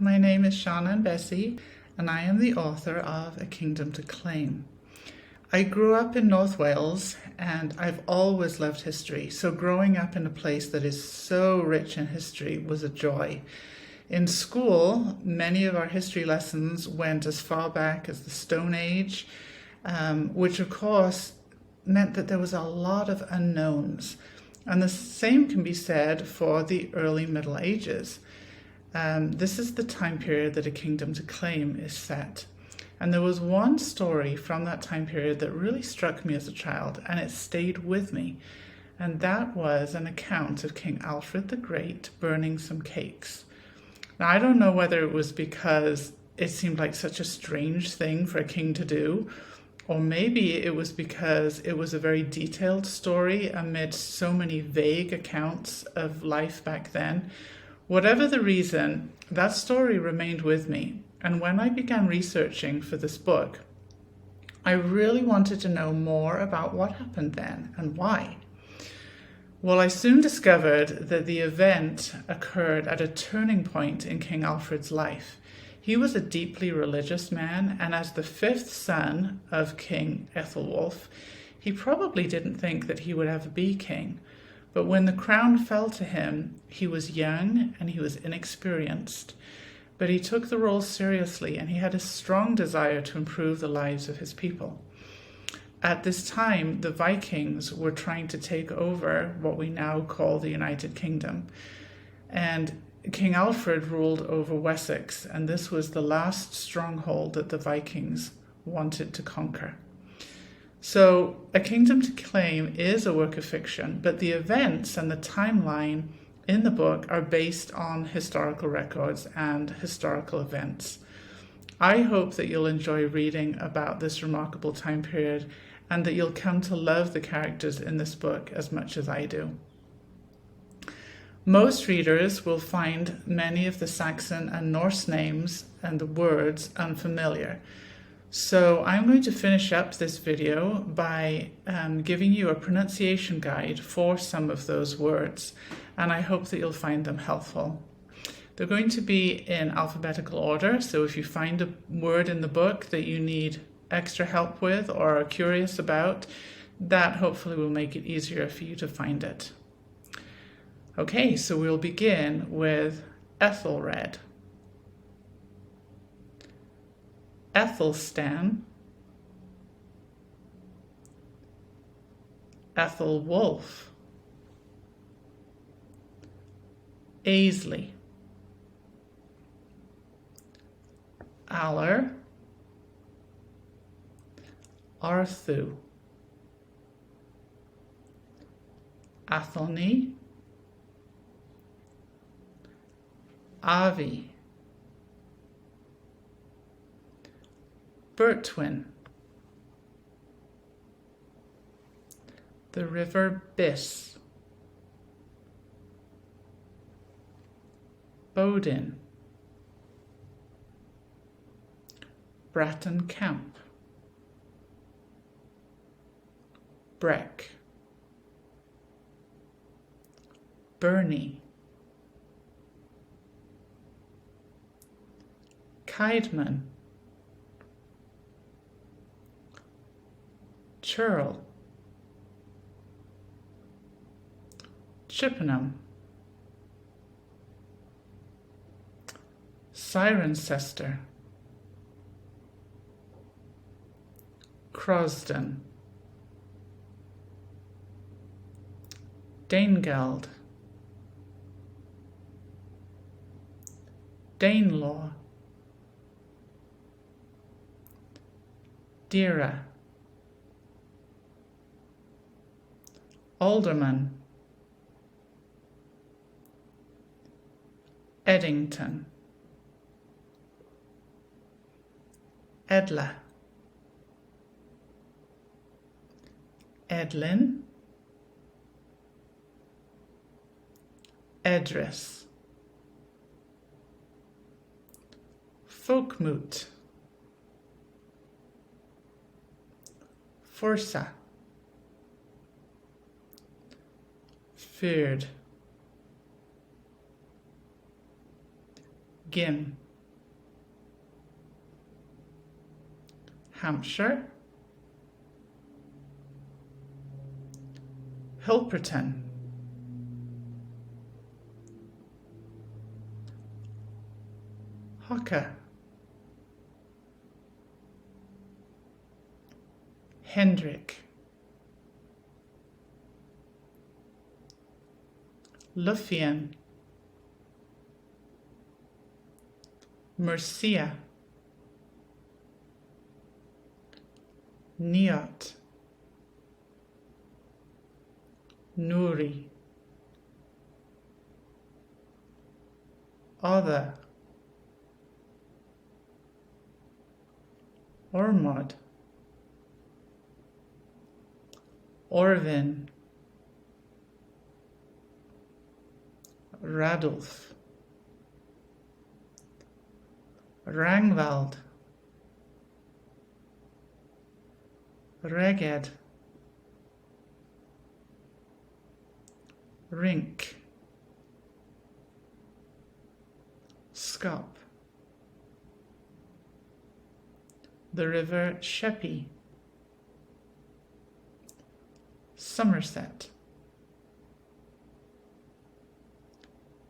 My name is Shannon Bessey, and I am the author of A Kingdom to Claim. I grew up in North Wales, and I've always loved history, so growing up in a place that is so rich in history was a joy. In school, many of our history lessons went as far back as the Stone Age, which of course meant that there was a lot of unknowns. And the same can be said for the early Middle Ages. This is the time period that A Kingdom to Claim is set. And there was one story from that time period that really struck me as a child, and it stayed with me. And that was an account of King Alfred the Great burning some cakes. Now, I don't know whether it was because it seemed like such a strange thing for a king to do, or maybe it was because it was a very detailed story amidst so many vague accounts of life back then. Whatever the reason, that story remained with me, and when I began researching for this book, I really wanted to know more about what happened then and why. Well, I soon discovered that the event occurred at a turning point in King Alfred's life. He was a deeply religious man, and as the fifth son of King Aethelwulf, he probably didn't think that he would ever be king. But when the crown fell to him, he was young and he was inexperienced. But he took the role seriously, and he had a strong desire to improve the lives of his people. At this time, the Vikings were trying to take over what we now call the United Kingdom. And King Alfred ruled over Wessex, and this was the last stronghold that the Vikings wanted to conquer. So, A Kingdom to Claim is a work of fiction, but the events and the timeline in the book are based on historical records and historical events. I hope that you'll enjoy reading about this remarkable time period and that you'll come to love the characters in this book as much as I do. Most readers will find many of the Saxon and Norse names and the words unfamiliar. So I'm going to finish up this video by giving you a pronunciation guide for some of those words, and I hope that you'll find them helpful. They're going to be in alphabetical order, so if you find a word in the book that you need extra help with or are curious about, that hopefully will make it easier for you to find it. Okay, so we'll begin with Aethelred. Aethelstan, Aethelwulf, Aisley, Aller, Arthw, Athelney, Avi, Bertwin, the river Biss, Bowdyn, Bratton Camp, Brecc, Byrnie, Caedmon, Ceorl, Chippenham, Cirencester, Crosdon, Danegeld, Danelaw, Diera, Ealdorman, Edington, Edla, Edlin, Edris, Folkmoot, Forca, Fyrd, Gim, Hampshire, Hilperton, Hocka, Hendrick, Luffian, Mercia, Neot, Nuri, Other, Ormod, Orvin, Radulf, Rangvald, Reged, Rink, Scop, the river Sheppey, Somerset,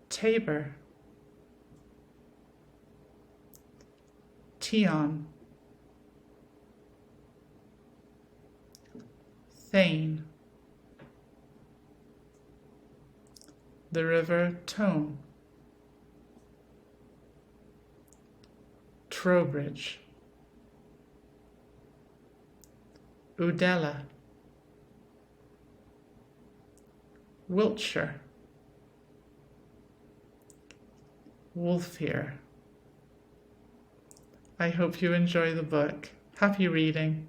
Tabor, Tion, Thane, the river Tone, Trowbridge, Udella, Wiltshire, Wolfhere. I hope you enjoy the book. Happy reading.